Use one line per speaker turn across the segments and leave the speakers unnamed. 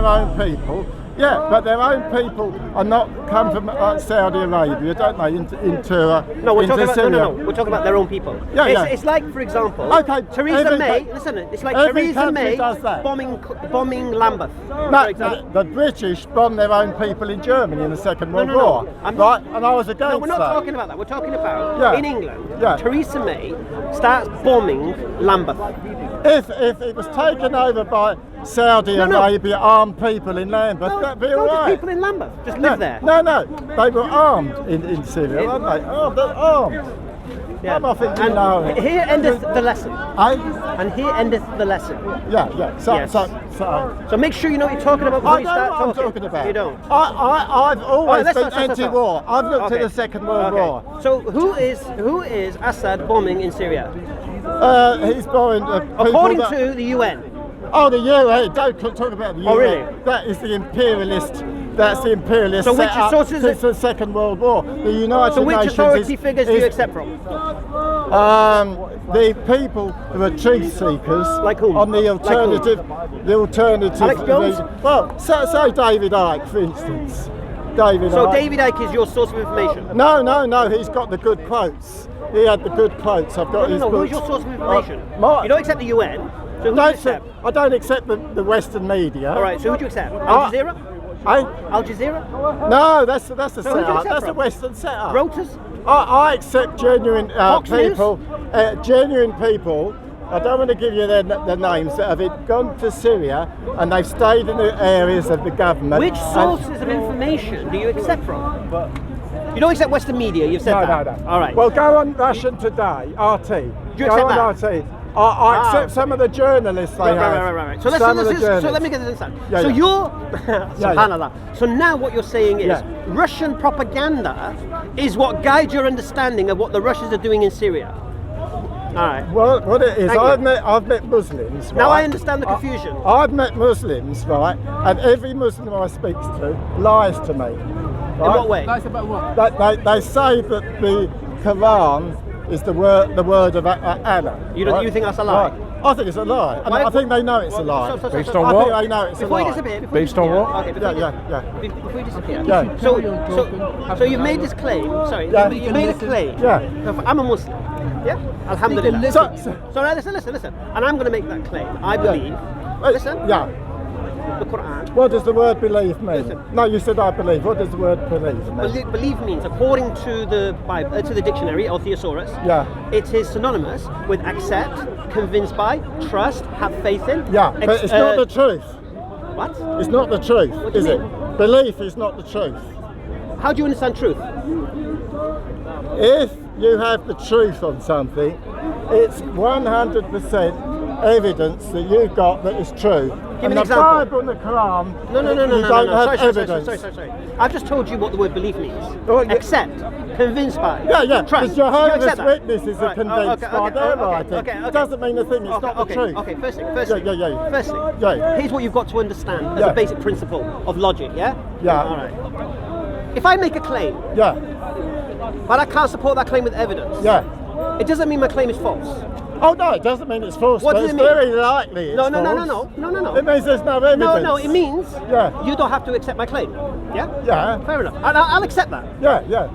their own people. Yeah, but their own people are not come from Saudi Arabia, don't they?
No, we're talking about
Syria.
no. We're talking about their own people.
Yeah,
It's like, for example,
okay,
Theresa May. Listen, it's like
every
Theresa May
country does that.
bombing Lambeth.
No, the British bombed their own people in Germany in the Second World War, right? And I was against
No, we're not
that.
talking about that. We're talking about in England. Theresa May starts bombing Lambeth.
If it was taken over by Saudi Arabia armed people in Lambeth, that'd be all right.
Just people in Lambeth just live there.
No, they were armed in Syria, weren't they? Oh, they're armed.
Yeah.
I think you know it.
Here endeth the lesson. And here endeth the lesson.
Yeah.
So make sure you know what you're talking about before you start
I know what
talking.
I'm talking about.
You don't.
I've always been
stop.
anti-war. I've looked at the Second World War.
So who is Assad bombing in Syria?
He's bombing
According to the UN.
Oh, the UN! Don't talk about the UN.
Oh, really?
That is the imperialist. That's the imperialist.
So which
setup
sources?
Since the Second World War, the United
So which
Nations
authority figures do you accept from?
The people who are truth seekers.
Like whom?
On the alternative. The alternative.
Alex Jones?
Well, say David Icke, for instance. David
Icke is your source of information?
No. He's got the good quotes. He had the good quotes. I've got his books.
Who's your source of information? You don't accept the UN. So who do you accept?
I don't accept the Western media.
All right. So who do you accept? Al Jazeera? Al Jazeera?
No, that's a setup.
That's
a Western setup.
Reuters?
I accept genuine people. Genuine people. I don't want to give you their names that have gone to Syria and they've stayed in the areas of the government.
Which sources of information do you accept from? You don't accept Western media, you've said that.
No.
All right.
Well, go on Russian Today, RT.
Do you accept that?
RT. I accept some of the journalists they have.
Right. So let me get this inside. You're subhanallah. So now what you're saying is Russian propaganda is what guides your understanding of what the Russians are doing in Syria. All right.
Well, what it is, I've met Muslims.
Now
right?
I understand the confusion.
I've met Muslims, right, and every Muslim I speak to lies to me. Right?
In what way?
Lies about what?
They say that the Qur'an is the word of Allah.
You think that's a lie?
Right. I think it's a lie. And I think they know it's a lie.
Based on
I
what?
think they know it's a lie.
Based on what?
Okay, before you disappear.
Yeah.
So you've made this claim. Sorry, you made a claim.
Yeah.
I'm a Muslim. Yeah. Alhamdulillah. So now listen. And I'm going to make that claim. I believe. Listen.
Yeah.
The Qur'an.
What does the word believe mean?
Listen.
No, you said I believe. What does the word believe mean?
Believe means, according to the Bible, to the dictionary or thesaurus, it is synonymous with accept, convinced by, trust, have faith in.
Yeah, but it's not the truth.
What?
It's not the truth,
What do you
is
mean?
it? Belief is not the truth.
How do you understand truth?
If you have the truth on something, it's 100% evidence that you've got that is true.
Give me an
the
example.
Bible and the Quran,
No.
you don't have evidence.
Sorry. I've just told you what the word belief means.
Oh, yeah.
Accept, convinced by,
Yeah,
trust.
because Jehovah's
that?
Witnesses are
Right.
convinced by their writing.
Okay.
It doesn't mean a thing, it's not the truth.
Okay, firstly.
Yeah.
Firstly, here's what you've got to understand as a basic principle of logic, yeah?
Yeah.
All right. If I make a claim, but I can't support that claim with evidence, it doesn't mean my claim is false.
Oh no, it doesn't mean it's false.
What
but
does
it's
it mean?
very likely it's
No.
false. It means there's no evidence.
No, it means you don't have to accept my claim. Yeah?
Yeah.
Fair enough. I'll accept that.
Yeah.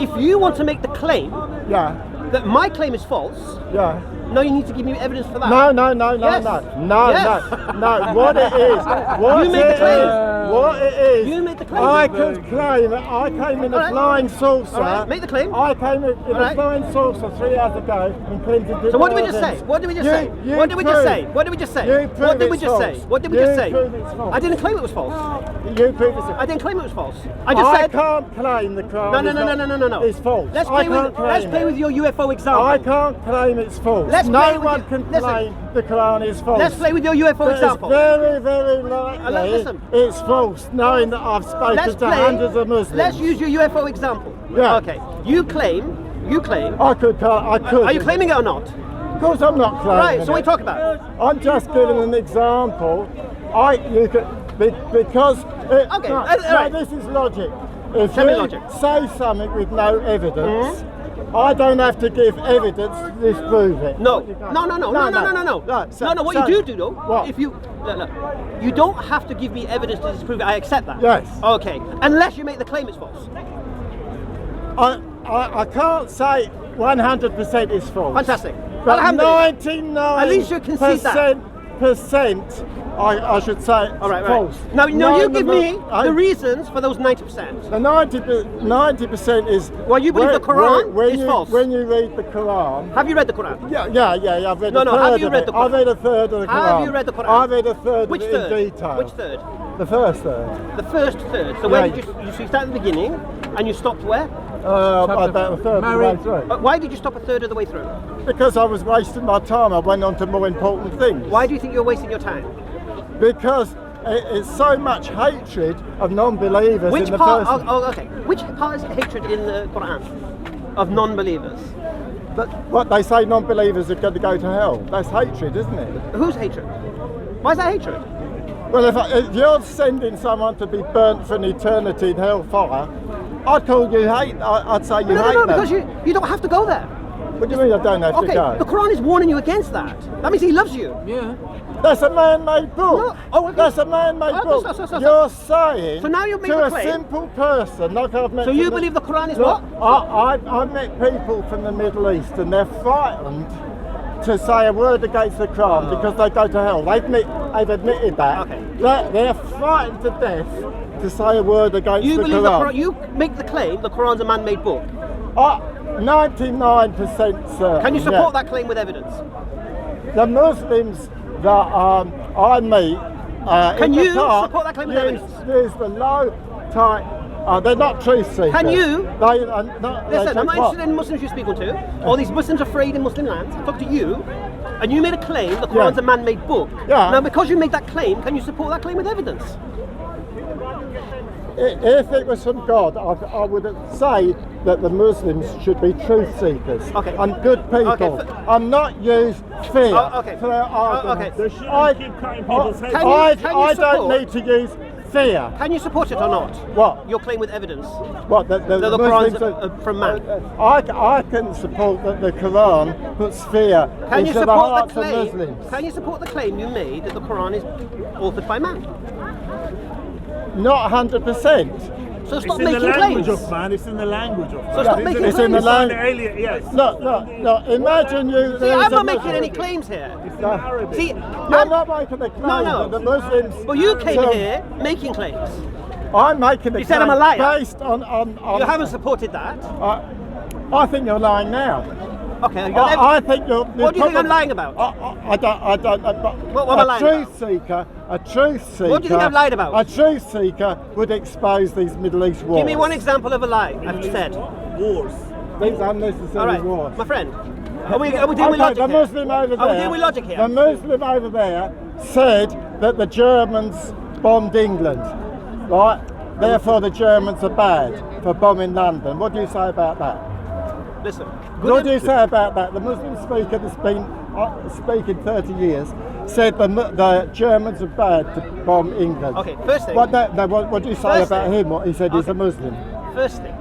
If you want to make the claim
Yeah.
that my claim is false,
Yeah.
no, you need to give me evidence for that.
No.
Yes.
No. What it is.
You made the claim.
What it is.
You made the claim.
I could claim that I came in a flying saucer.
All right, make the claim.
I came in a flying saucer 3 hours ago and Clinton did.
So what did we just say? What did we just say? What did we just say? What did we just say?
You prove
What did we
it's
just say?
false.
What did we just say?
You prove it's false.
I didn't claim it was false.
You prove it's
I didn't claim it was false. I just said.
can't claim the Quran.
No.
It's false.
Let's play with your UFO example.
I can't claim it's false. No one can claim the Quran is false.
Let's play with your UFO example.
It's very, very likely it's false, knowing that I've spoken to hundreds of Muslims.
Let's use your UFO example.
Yeah.
Okay. You claim.
I could.
Are you claiming it or not?
Of course I'm not claiming
Right, so
it.
what are you talking about?
I'm just giving an example. This is logic. If
Tell me
you
logic.
say something with no evidence, I don't have to give evidence to disprove it.
No. No. What you do though,
what?
if you look, you don't have to give me evidence to disprove it. I accept that.
Yes.
Okay. Unless you make the claim it's false.
I can't say 100% is false.
Fantastic.
But
Alhamdulillah.
99%
At least you concede that.
I should say
All right.
false.
Now you give me the reasons for those 90%.
The 90% is.
Well, you believe the Qur'an is false.
When you read the Qur'an.
Have you read the Qur'an?
Yeah. I've read a third
have you
of
read
it.
the Qur'an?
I've read a third of the Qur'an.
Have you read the Qur'an?
I've read a third
Which
of
third?
it in detail.
Which third?
The first third.
The first third. So where did you start at the beginning and you stopped where?
About a third of the way through.
Why did you stop a third of the way through?
Because I was wasting my time. I went on to more important things.
Why do you think you're wasting your time?
Because it's so much hatred of non-believers
Which
in the
part?
person.
Okay. Which part is hatred in the Qur'an of non-believers?
But what they say, non-believers are going to go to hell. That's hatred, isn't it?
Whose hatred? Why is that hatred?
Well, if you're sending someone to be burnt for an eternity in hellfire, I'd call you hate. I'd say you hate them.
No, because you don't have to go there.
What do you mean I don't have to go?
The Quran is warning you against that. That means he loves you.
Yeah.
That's a man-made book.
No. Oh, okay.
That's a man-made book.
So.
You're saying
So now you've made
to
the
a
claim.
simple person, like I've met.
So you believe the Quran is
Look,
what?
I've met people from the Middle East and they're frightened to say a word against the Quran because they go to hell. They've admitted that.
Okay.
They're frightened to death to say a word against
You
the
believe
Quran.
the Quran? You make the claim the Quran's a man-made book.
99% certain.
Can you support that claim with evidence?
The Muslims that I meet
Can
in
you
the park
support that claim with evidence?
use the low type. They're not truth seekers.
Can you?
Listen,
I'm not interested in Muslims you're speaking to. All these Muslims afraid in Muslim lands. I talk to you, and you made a claim the Quran's a man-made book.
Yeah.
Now, because you made that claim, can you support that claim with evidence?
If it was from God, I would say that the Muslims should be truth seekers and good people.
Okay.
I'm not use fear for their arguments.
They shouldn't keep cutting people's heads.
I don't need to use fear.
Can you support it or not?
What?
Your claim with evidence.
What? The
Quran's
Muslims
from man.
I can support that the Quran puts fear
Can you
into the
support
hearts
the
of
claim?
Muslims.
Can you support the claim you made that the Quran is authored by man?
Not 100%.
So stop
It's in the
making
language
claims.
of man. It's in the language of man.
So stop making
It's in the
claims.
language.
Yes.
Look. Imagine you.
See, I'm not making any claims here.
It's in Arabic.
See,
You're not making a claim that the Muslims.
Well, you came here making claims.
I'm making a
You
claim
said I'm a liar.
based on.
You haven't supported that.
I think you're lying now.
Okay.
I think you're.
What do you think I'm lying about?
I don't.
What am I lying about?
A truth seeker.
What do you think I've lied about?
A truth seeker would expose these Middle East wars.
Give me one example of a lie I've said.
Wars.
These unnecessary
All right,
wars.
my friend. Are we dealing with logic
the
here?
Muslim over there.
Are we dealing with logic here?
The Muslim over there said that the Germans bombed England, right? Therefore, the Germans are bad for bombing London. What do you say about that?
Listen.
What do you say about that? The Muslim speaker that's been speaking 30 years said the Germans are bad to bomb England.
Okay, first thing.
What do you say
First
about
thing.
him? What he said he's a Muslim.
First thing.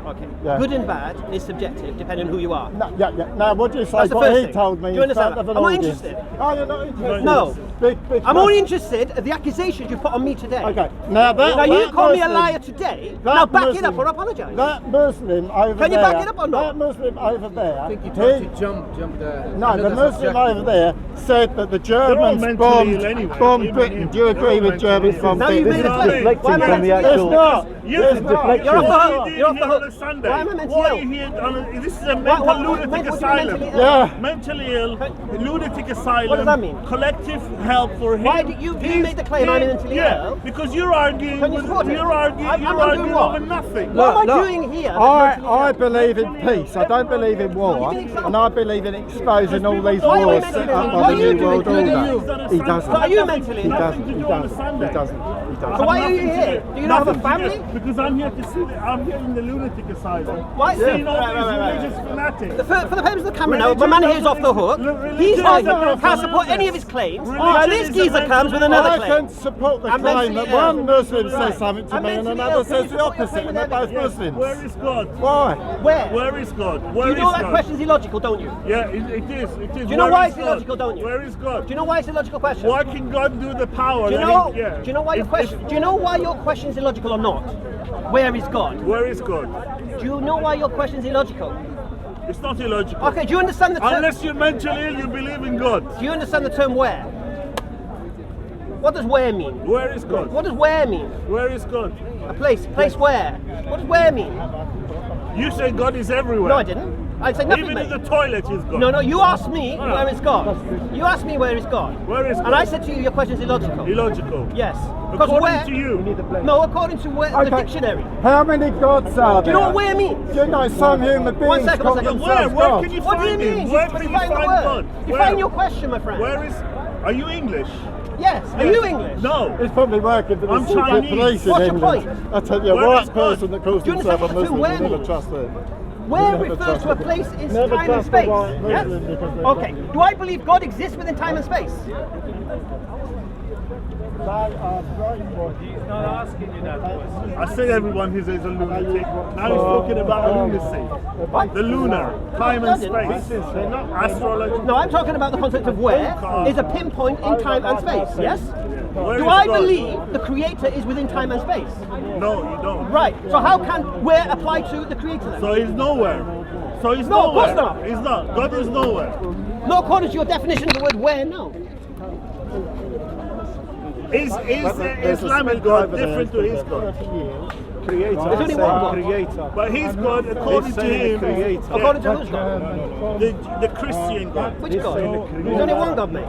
Okay.
Yeah.
Good and bad is subjective depending on who you are.
No, Now, what do you say?
That's the
What
first
he
thing.
told me
Do you
in front
understand
of
that?
an
I'm not
audience.
interested.
Oh, you're not interested?
No.
Big
I'm only interested in the accusations you put on me today.
Okay. Now
you call me a
Muslim-
liar today.
that
Now back it
Muslim-
up or apologise.
That Muslim over there.
Can you back it up or not?
That Muslim over there.
I think you tried to jump there.
No, the Muslim over there said that the Germans
mentally
bombed
ill anyway,
bombed
even
Britain.
him.
Do you
They're
agree
all
with Germans
mentally
bombed
Now you
Britain?
made a claim.
deflecting
Why am I
from
meant
the
to
It's
yell?
not.
Yes,
It's
it's
not.
deflection.
You're off the
What are
hook.
you
You're off
doing
the
here on
hook.
a Sunday?
Why am I meant to
Why
yell?
are you here this is a
What-
mental
what
lunatic
would you
asylum.
mentally ill?
Yeah.
Mentally ill, lunatic asylum.
What does that mean?
Collective help for him.
Why did you made the claim I'm mentally ill?
Because you're arguing.
Can you support it?
You're arguing.
I'm
You're
not doing
arguing
what?
over nothing.
What am I
Look,
doing here?
I believe in peace. I don't believe in war,
Give me an example.
and I believe in exposing all these
Why are we
wars.
mentally
set up
ill?
by
What
the
are you
new
doing?
world order. He doesn't.
So are you mentally
He
ill?
doesn't. He doesn't. He doesn't. He doesn't.
So why are you here? Do you not have a family?
Because I'm here to see. I'm here in the lunatic asylum.
Why?
Seeing all
Right,
these
right, right.
religious fanatics.
For the purpose of the camera now, the man here is off the hook. He's like, can't support any of his claims. Now this geezer comes with another
I
claim.
can support the
I'm
claim
mentally
that
ill.
one Muslim says something to
I'm
me and
mentally
another
ill.
says
Can you
the
support your
opposite, and they're
claim?
both Muslims.
Where is God?
Why?
Where?
Where is God? Where
You
is
know that
God?
question's illogical, don't you?
Yeah, it is. It is.
Do you know
Where
why
is
it's
God?
illogical, don't you?
Where is God?
Do you know why it's a logical question?
Why can God do the power?
Do you
that
know?
he- yeah.
Do you know why your question? Do you know why your question is illogical or not? Where is God?
Where is God?
Do you know why your question is illogical?
It's not illogical.
Okay. Do you understand the term?
Unless you're mentally ill, you believe in God.
Do you understand the term where? What does where mean?
Where is God?
What does where mean?
Where is God?
A place. Place where? What does where mean?
You say God is everywhere.
No, I didn't. I said nothing,
Even
mate.
in the toilet is God.
No, you asked me where is God. You asked me where is God.
Where is God?
And I said to you, your question is illogical.
Illogical.
Yes. Because
According
where?
to you.
No, according to where, the dictionary.
How many gods are there?
Do you know what where means?
Do you know some human beings
One second,
call
one second.
themselves
Where
God?
can you
What do you
find
mean?
him? Where can you
Define
find
the word.
God?
Define
Where?
your question, my friend.
Where is? Are you English?
Yes. Are you English?
No.
He's probably working for the
I'm
secret
Chinese.
police in
What's your
England.
point?
I tell you, a
Where
white
is God?
person that calls
Do you
himself a
understand
Muslim,
what
you
the term
never
where
trust them.
Where
Never
refers
trust
to a
them.
place in
Never
time and
trust
space.
the white
Yes?
Muslim because they're
Okay. Do I believe God exists within time and space?
I said everyone is a lunatic. Now he's talking about lunacy. The lunar, time and space. Astrology.
No, I'm talking about the concept of where is a pinpoint in time and space. Yes?
Where
Do
is
I
God?
believe the creator is within time and space?
No, you don't.
Right. So how can where apply to the creator then?
So he's nowhere. So he's
No, of
nowhere.
course not.
He's not. God is nowhere.
Not according to your definition of the word where, no.
Is the Islamic God different to his God?
Creator.
There's only one God.
Creator.
But his God, according to him,
Creator.
According to whose God?
the Christian God.
Which God? There's only one God, mate.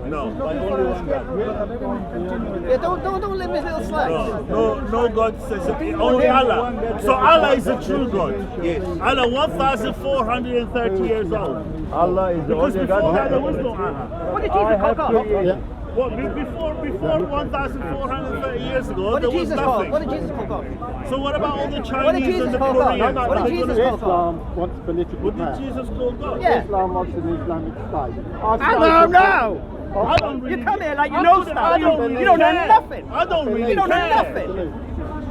No, but only one God.
Yeah, don't live with little slags.
No God says it. Only Allah. So Allah is a true God. Yes. Allah 1,430 years old.
Allah is the
Because
only
before that
God.
there was no Allah.
What did Jesus call God?
Yeah.
Well, before 1,430 years ago,
What
there
did
was
Jesus call?
nothing.
What did Jesus call God?
So what about all the
What did
Chinese
Jesus
and the
call God?
Koreans?
What did Jesus call God?
Islam wants political
What did
power.
Jesus call God?
Yeah.
Islam wants an Islamic state.
I don't know.
I don't really
You come here like you
I
know
don't-
stuff.
I don't really
You don't know
care.
nothing.
I don't really
You don't know
care.
nothing.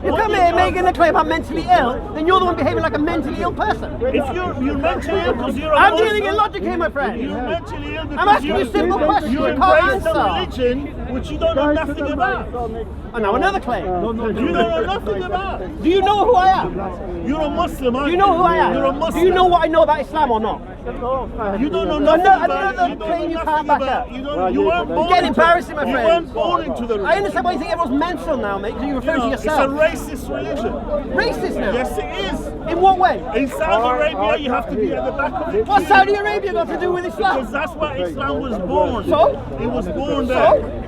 You come here making a claim I'm mentally ill, then you're the one behaving like a mentally ill person.
If you're mentally ill because you're a
I'm
Muslim,
dealing in logic here, my friend.
You're mentally ill because
I'm asking you simple questions
you
you can't
embrace the
answer.
religion which you don't know nothing about.
And now another claim.
You don't know nothing about.
Do you know who I am?
You're a Muslim, aren't
Do you know who I am?
You're a
Do
Muslim.
you know what I know about Islam or not?
You don't know nothing about
another
you don't
claim
know
you
nothing
can't back
about-
up.
You weren't born
Get
into-
embarrassing, my
You
friend.
weren't born into the religion.
I understand why you think everyone's mental now, mate, because you're referring to
It's a
yourself.
racist religion.
Racist now?
Yes, it is.
In what way?
In Saudi Arabia, you have to be at the back of the queue.
What's Saudi Arabia got to do with
Because
Islam?
that's where Islam was born.
So?
It was born
So?
there.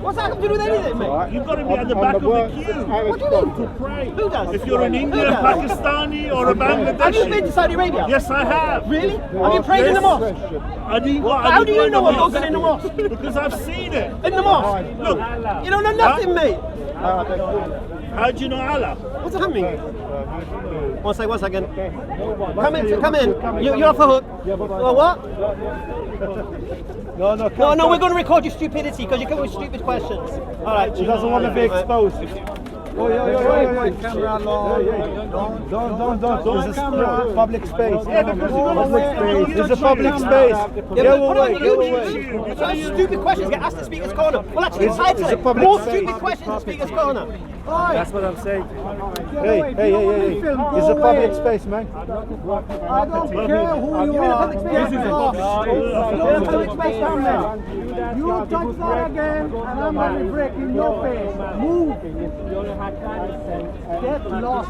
What's that got to do with anything, mate?
You've got to be at the back of the queue.
What do you mean?
To pray.
Who does?
If you're an
Who
Indian,
does?
Pakistani, or a Bangladeshi.
Have you been to Saudi Arabia?
Yes, I have.
Really? Have you prayed in the mosque?
I didn't go. I
How
didn't
do
go
you know what
mosque.
goes in the mosque?
Because I've seen it.
In the mosque?
Look,
You don't know nothing, mate.
how do you know Allah?
What's that mean? One second. Come in. You're off the hook. Oh, what? No, we're going to record your stupidity because you come with stupid questions. All right.
He doesn't want to be exposed.
Camera long.
Don't. This is public space.
Yeah, because
It's a public space.
Yeah,
Go
but put on
away. Go away.
YouTube. So stupid questions get asked at Speaker's Corner. Well, actually,
It's a
title
public
more
space.
stupid questions at Speaker's Corner.
That's what I'm saying. Hey. It's a public space, man.
I don't care who you are. This is a public space down there. You touch that again, and I'm going to break in your face. Move. Get lost.